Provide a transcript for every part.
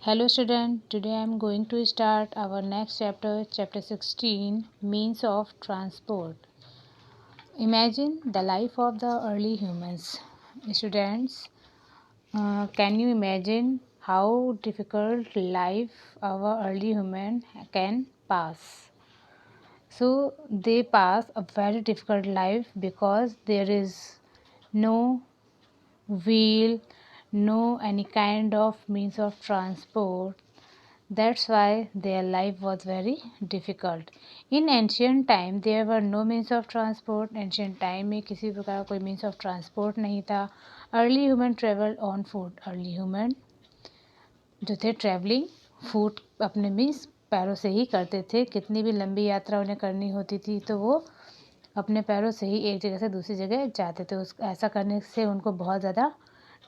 Hello student, today I am going to start our next chapter, chapter 16, means of transport. Imagine the life of the early humans. Students, can you imagine how difficult life our early human can pass? So they pass a very difficult life because there is no wheel, no any kind of means of transport. That's why their life was very difficult. In ancient time there were no means of transport. Ancient time में किसी प्रकार का कोई means of transport नहीं था. Early human traveled on foot. Early human जो थे travelling फूट अपने मीन्स पैरों से ही करते थे. कितनी भी लंबी यात्रा उन्हें करनी होती थी तो वो अपने पैरों से ही एक जगह से दूसरी जगह जाते थे. ऐसा करने से उनको बहुत ज़्यादा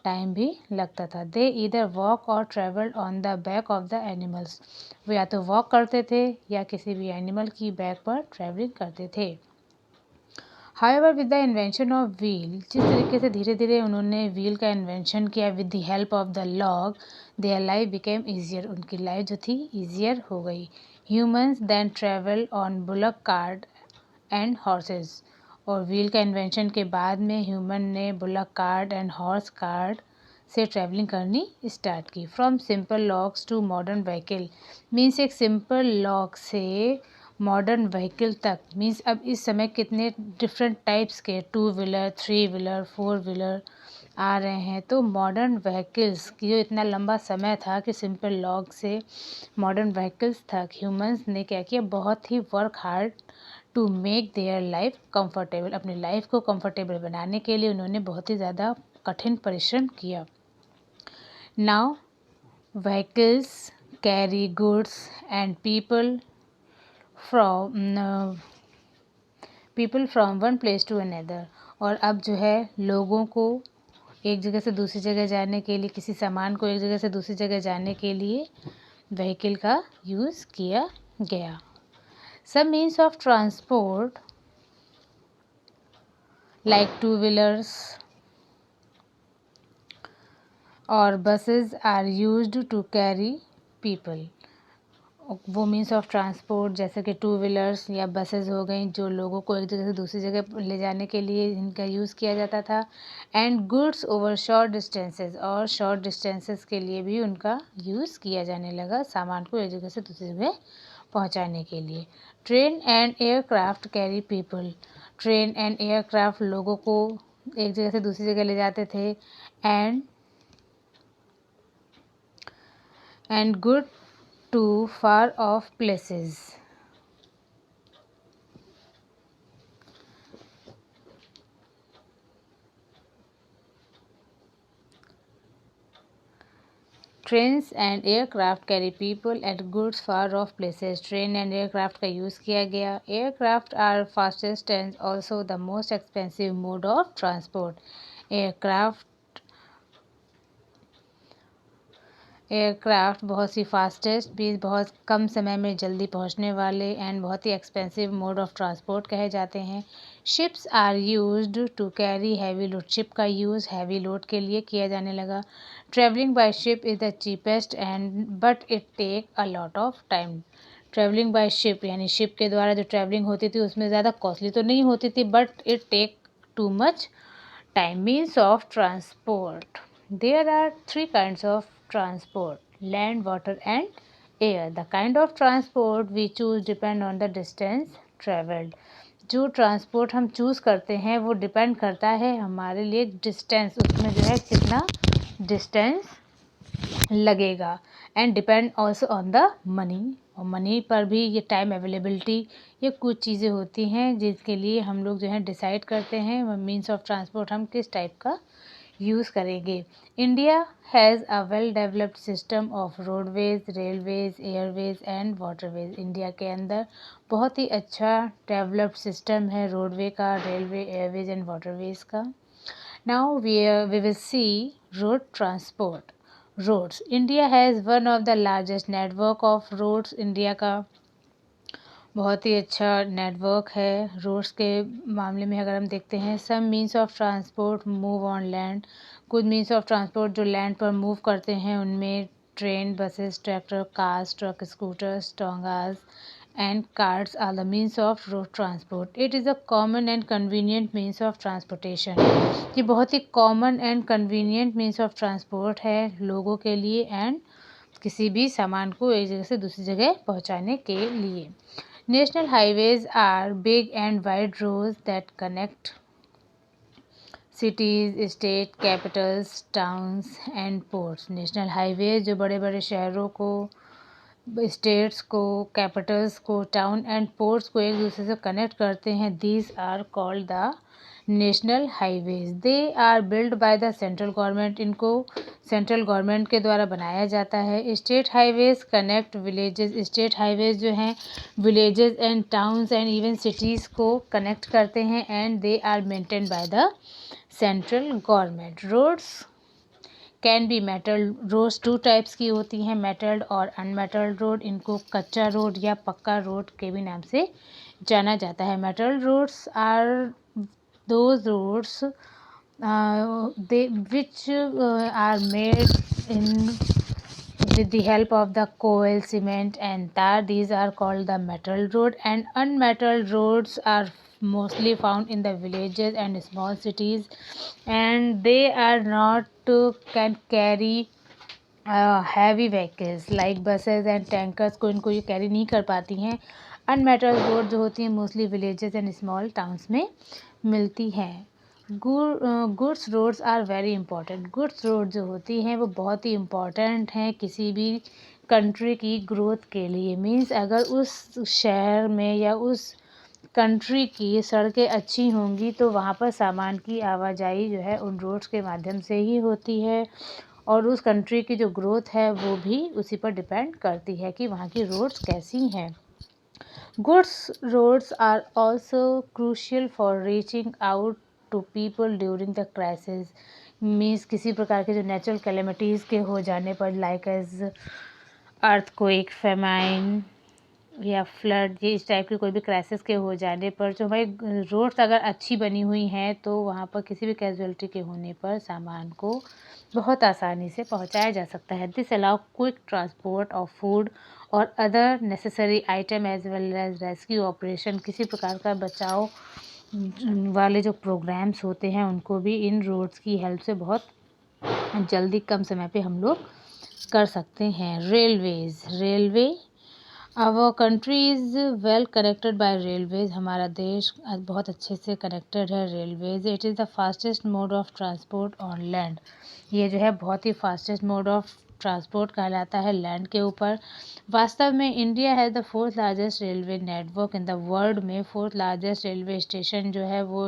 टाइम भी लगता था. दे ईदर वॉक और travelled on the back of the animals. वो या तो वॉक करते थे या किसी भी एनिमल की बैक पर ट्रैवलिंग करते थे. However with the invention of wheel, जिस तरीके से धीरे धीरे उन्होंने व्हील का इन्वेंशन किया with the help of the log, their life became easier. उनकी लाइफ जो थी ईजियर हो गई. Humans then travel on bullock cart and horses. और व्हील का इन्वेंशन के बाद में ह्यूमन ने bullock cart and horse cart से ट्रैवलिंग करनी स्टार्ट की. From simple logs to modern vehicle, means एक सिंपल लॉग से मॉडर्न व्हीकल तक. मीन्स अब इस समय कितने डिफरेंट टाइप्स के 2 व्हीलर, 3 व्हीलर, 4 व्हीलर आ रहे हैं. तो मॉडर्न व्हीकल्स की जो इतना लंबा समय था कि सिंपल लॉग से मॉडर्न व्हीकल्स तक, ह्यूमंस ने क्या किया, बहुत ही work hard to make their life comfortable. अपनी लाइफ को कंफर्टेबल बनाने के लिए उन्होंने बहुत ही ज़्यादा कठिन परिश्रम किया. Now vehicles carry goods and people from one place to another. और अब जो है लोगों को एक जगह से दूसरी जगह जाने के लिए, किसी सामान को एक जगह से दूसरी जगह जाने के लिए व्हीकल का यूज़ किया गया. Some means of transport like two-wheelers or buses are used to carry people. वो मीन्स ऑफ ट्रांसपोर्ट जैसे कि टू व्हीलर्स या बसेस हो गई जो लोगों को एक जगह से दूसरी जगह ले जाने के लिए इनका यूज़ किया जाता था. And goods over short distances, और शॉर्ट डिस्टेंसेस के लिए भी उनका यूज़ किया जाने लगा, सामान को एक जगह से दूसरी जगह पहुंचाने के लिए. Train and aircraft carry people. Train and aircraft लोगों को एक जगह से दूसरी जगह ले जाते थे. And good to far off places. Trains and aircraft carry people at goods far off places. Train and aircraft का यूज़ किया गया. Aircraft are fastest and also the most expensive mode of transport. Aircraft बहुत सी fastest भी, बहुत कम समय में जल्दी पहुंचने वाले एंड बहुत ही एक्सपेंसिव मोड ऑफ ट्रांसपोर्ट कहे जाते हैं. Ships are used to carry heavy load. Ship का यूज़ हैवी लोड के लिए किया जाने लगा. Travelling by ship is the cheapest and but it take a lot of time. Travelling by ship यानी शिप के द्वारा जो ट्रेवलिंग होती थी उसमें ज़्यादा कॉस्टली तो नहीं होती थी, but it take too much time. Means of transport. There are 3 kinds of transport: land, water and air. The kind of transport we choose depend on the distance traveled. जो transport हम choose करते हैं वो depend करता है हमारे लिए distance, उसमें जो है कितना डिस्टेंस लगेगा. And depend also on the money. और मनी पर भी ये टाइम अवेलेबिलिटी, ये कुछ चीज़ें होती हैं जिसके लिए हम लोग जो है डिसाइड करते हैं मीन्स ऑफ ट्रांसपोर्ट हम किस टाइप का यूज़ करेंगे. India has a well developed system of roadways, railways, airways and waterways. India के अंदर बहुत ही अच्छा डेवलप्ड सिस्टम है रोडवे का, रेलवे, एयरवेज एंड वाटरवेज का. Now we will see road transport. Roads. India has one of the largest network of roads. India का बहुत ही अच्छा नेटवर्क है रोड्स के मामले में. अगर हम देखते हैं some means of transport move on land. कुछ मीन्स ऑफ ट्रांसपोर्ट जो लैंड पर मूव करते हैं उनमें train, buses, tractor, cars, truck, scooters, tongas, and carts are the means of road transport. It is a common and convenient means of transportation. ये बहुत ही common and convenient means of transport है लोगों के लिए and किसी भी सामान को एक जगह से दूसरी जगह पहुंचाने के लिए. National highways are big and wide roads that connect cities, state capitals, towns and ports. National highway जो बड़े बड़े शहरों को, स्टेट्स को, कैपिटल्स को, टाउन एंड पोर्ट्स को एक दूसरे से कनेक्ट करते हैं, these are called the national highways. They are build by the central government. इनको सेंट्रल गवर्नमेंट के द्वारा बनाया जाता है. State highways connect villages. State highways जो हैं villages and towns and even cities को कनेक्ट करते हैं and they are maintain by the central government. Roads can be metalled. Roads two types की होती हैं, मेटल्ड और अनमेटल्ड रोड. इनको कच्चा रोड या पक्का रोड के भी नाम से जाना जाता है. Metalled roads are those roads which are made in with the help of the coal, cement and tar. These are called the metal road. And unmetalled roads are mostly found in the villages and small cities, and they are not can carry heavy vehicles like buses and tankers को इनको ये carry नहीं कर पाती हैं. Unmetalled road जो होती हैं mostly villages and small towns में मिलती हैं. Goods roads are very important. Goods road जो होती हैं वो बहुत ही इम्पॉर्टेंट हैं किसी भी कंट्री की ग्रोथ के लिए. मीन्स अगर उस शहर में या उस कंट्री की सड़कें अच्छी होंगी तो वहाँ पर सामान की आवाजाही जो है उन रोड्स के माध्यम से ही होती है, और उस कंट्री की जो ग्रोथ है वो भी उसी पर डिपेंड करती है कि वहाँ की रोड्स कैसी हैं. Goods roads are also crucial for reaching out to people during the crisis. Means किसी प्रकार के जो नेचुरल कैलेमिटीज़ के हो जाने पर लाइक एज अर्थक्वेक, फेमाइन या फ्लड, ये इस टाइप की कोई भी क्राइसिस के हो जाने पर जो भाई रोड्स अगर अच्छी बनी हुई हैं तो वहाँ पर किसी भी कैजुअलिटी के होने पर सामान को बहुत आसानी से पहुँचाया जा सकता है. This allow quick transport of food और other necessary item as well as rescue operation. किसी प्रकार का बचाव वाले जो प्रोग्राम्स होते हैं उनको भी इन रोड्स की हेल्प से बहुत जल्दी कम समय पे हम लोग कर सकते हैं. Railway our country is well connected by railways. हमारा देश बहुत अच्छे से कनेक्टेड है railways. It is the fastest mode of transport on land. ये जो है बहुत ही फास्टेस्ट मोड ऑफ ट्रांसपोर्ट कहलाता है लैंड के ऊपर. वास्तव में India has the fourth largest railway network in the world में. फोर्थ लार्जेस्ट रेलवे स्टेशन जो है वो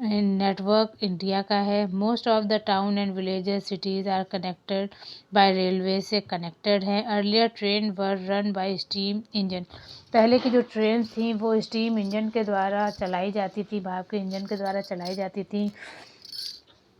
नेटवर्क इंडिया का है. Most of the town and villages cities are connected by railway से कनेक्टेड हैं. Earlier train were run by steam engine. पहले की जो ट्रेन थी वो स्टीम इंजन के द्वारा चलाई जाती थी, भाप के इंजन के द्वारा चलाई जाती थी.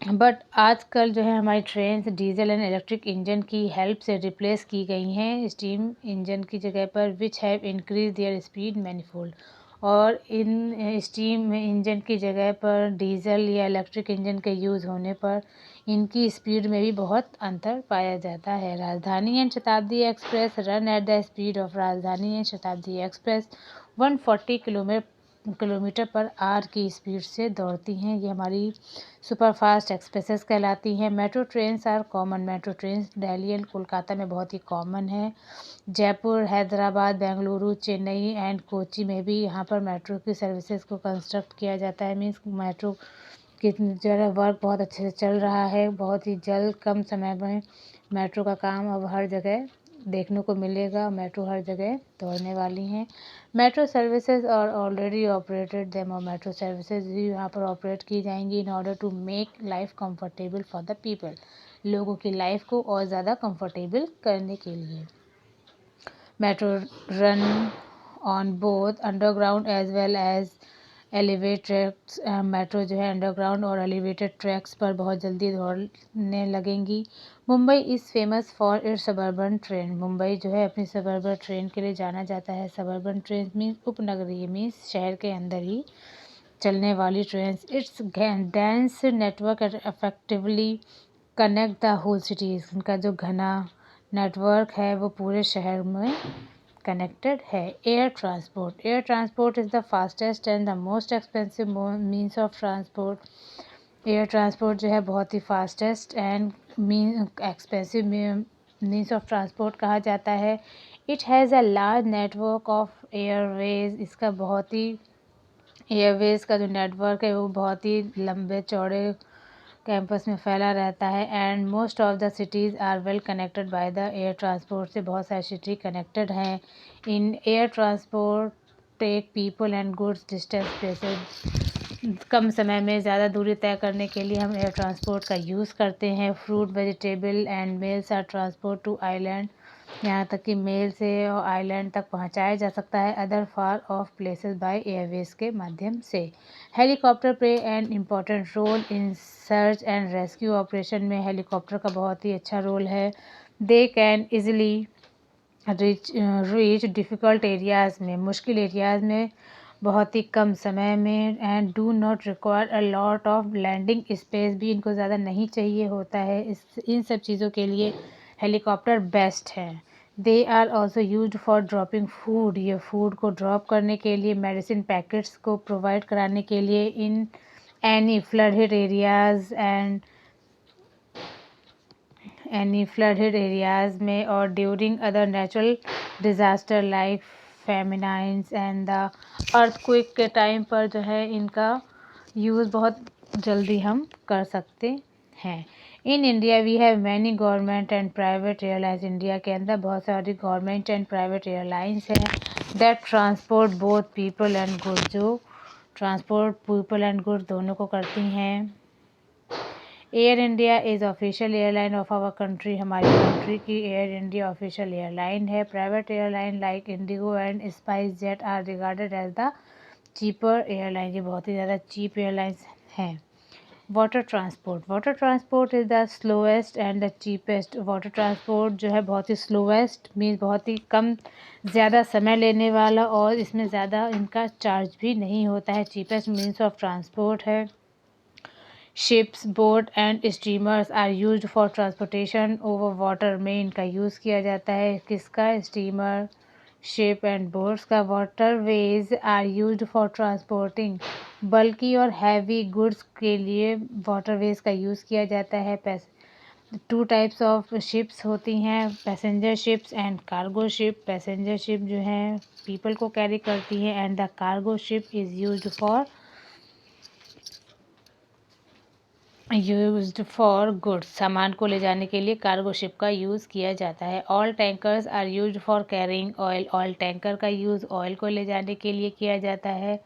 बट आजकल जो है हमारी train diesel and electric engine की हेल्प से रिप्लेस की गई हैं स्टीम इंजन की जगह पर, which have increase their speed manifold. और इन स्टीम इंजन की जगह पर डीजल या इलेक्ट्रिक इंजन के यूज़ होने पर इनकी स्पीड में भी बहुत अंतर पाया जाता है. Rajdhani and Shatabdi express run at the speed of. Rajdhani and Shatabdi express 140 kilometre per hour की स्पीड से दौड़ती हैं. ये हमारी सुपरफास्ट एक्सप्रेसेस कहलाती हैं. Metro trains are common. Metro trains Delhi and Kolkata में बहुत ही कॉमन है. जयपुर, हैदराबाद, बेंगलुरु, चेन्नई एंड कोची में भी यहाँ पर मेट्रो की सर्विसेज को कंस्ट्रक्ट किया जाता है. मीन्स मेट्रो की जो है वर्क बहुत अच्छे से चल रहा है. बहुत ही जल्द कम समय में मेट्रो का काम अब हर जगह देखने को मिलेगा. मेट्रो हर जगह दौड़ने वाली हैं. Metro services are already operated them. और मेट्रो सर्विसेज भी यहाँ पर ऑपरेट की जाएंगी in order to make life comfortable for the people. लोगों की लाइफ को और ज़्यादा कंफर्टेबल करने के लिए. Metro run on both underground as well as elevated tracks. Metro जो है अंडरग्राउंड और एलिवेटेड ट्रैक्स पर बहुत जल्दी दौड़ने लगेंगी. Mumbai is famous for its suburban train. Mumbai जो है अपनी सबर्बन ट्रेन के लिए जाना जाता है. सबर्बन ट्रेन मीन्स उपनगरीय, मीन्स शहर के अंदर ही चलने वाली train. It's dense network effectively connect the whole cities. उनका जो घना नेटवर्क है वो पूरे शहर में कनेक्टेड है। Air transport is the fastest and the most expensive means of transport. Air transport जो है बहुत ही fastest and expensive means of transport कहा जाता है। It has a large network of airways. इसका बहुत ही एयरवेज का जो नेटवर्क है वो बहुत ही लंबे चौड़े कैंपस में फैला रहता है। And most of the cities are well connected by the air transport से बहुत सारी सिटी कनेक्टेड हैं। In air transport take people and goods distance places. कम समय में ज़्यादा दूरी तय करने के लिए हम एयर ट्रांसपोर्ट का यूज़ करते हैं। Fruit vegetable and mails are transport to island. यहाँ तक कि मेल से और आइलैंड तक पहुँचाया जा सकता है other far off places by airways के माध्यम से। Helicopter play an important role in search and rescue operation में हेलीकॉप्टर का बहुत ही अच्छा रोल है। They can easily reach difficult areas में, मुश्किल एरियाज़ में बहुत ही कम समय में। And do not require a lot of landing space, भी इनको ज़्यादा नहीं चाहिए होता है। इन सब चीज़ों के लिए हेलीकॉप्टर बेस्ट है। They are also use for dropping food. ये फूड को ड्रॉप करने के लिए, मेडिसिन पैकेट्स को प्रोवाइड कराने के लिए इन एनी फ्लडेड एरियाज़ में और during other natural disaster like famines and the earthquake के टाइम पर जो है इनका यूज़ बहुत जल्दी हम कर सकते हैं। In India we have many government and private airlines. India के अंदर बहुत सारी गवर्नमेंट एंड प्राइवेट एयरलाइंस हैं that transport both people and goods, जो ट्रांसपोर्ट पीपल एंड गुड्स दोनों को करती हैं। Air India is official airline of our country. हमारी कंट्री की एयर इंडिया ऑफिशियल एयरलाइन है। Private airline like IndiGo and SpiceJet are regarded as the cheaper airline. ये बहुत ही ज़्यादा चीप एयरलाइंस हैं। Water transport is the slowest and the cheapest. Water transport जो है बहुत ही स्लोएस्ट मीन्स बहुत ही कम ज़्यादा समय लेने वाला और इसमें ज़्यादा इनका चार्ज भी नहीं होता है। चीपेस्ट मीन्स ऑफ ट्रांसपोर्ट है। Ships, boat and steamers are used for transportation over water में इनका यूज़ किया जाता है। किसका? स्टीमर, शिप एंड बोट्स का। Waterways are used for transporting बल्कि और हैवी गुड्स के लिए वाटरवेज का यूज़ किया जाता है। टू टाइप्स ऑफ शिप्स होती हैं, passenger ships and cargo ship. Passenger ship जो हैं पीपल को कैरी करती हैं and the cargo ship is used for goods. सामान को ले जाने के लिए कार्गो शिप का यूज़ किया जाता है। Oil tankers are used for carrying oil. Oil tanker का यूज़ ऑयल को ले जाने के लिए किया जाता है।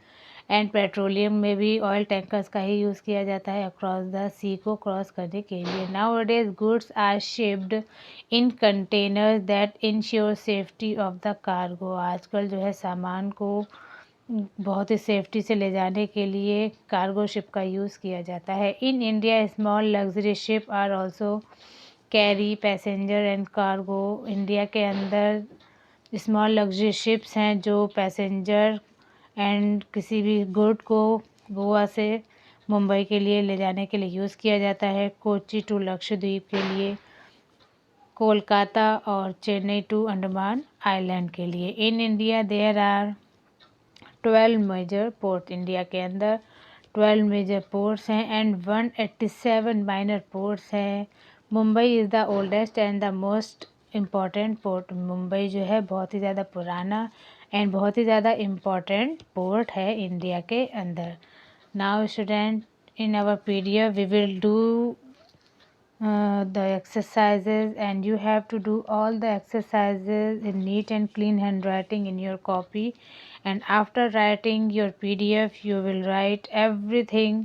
एंड पेट्रोलियम में भी ऑयल टैंकर्स का ही यूज़ किया जाता है अक्रॉस द सी को क्रॉस करने के लिए। Nowadays goods are shipped in containers that ensure safety of the cargo. आजकल जो है सामान को बहुत ही सेफ्टी से ले जाने के लिए कार्गो शिप का यूज़ किया जाता है। In India small luxury ship are also carry passenger and cargo. India के अंदर स्मॉल लग्जरी शिप्स हैं जो पैसेंजर एंड किसी भी गुड को गोवा से मुंबई के लिए ले जाने के लिए यूज़ किया जाता है। कोची टू लक्षद्वीप के लिए, कोलकाता और चेन्नई टू अंडमान आइलैंड के लिए। In India there are 12 major port. India के अंदर 12 मेजर पोर्ट्स हैं एंड 187 माइनर पोर्ट्स हैं। Mumbai is the oldest and the most important port. Mumbai जो है बहुत ही ज़्यादा पुराना एंड बहुत ही ज़्यादा इम्पॉर्टेंट पोर्ट है इंडिया के अंदर। Now student, in our PDF we will do the exercises and you have to do all the exercises in neat and clean handwriting in your copy, and after writing your PDF you will write everything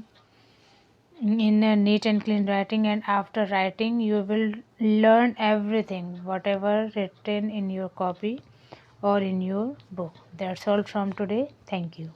in a neat and clean writing, and after writing you will learn everything whatever written in your copy or in your book. That's all from today. Thank you.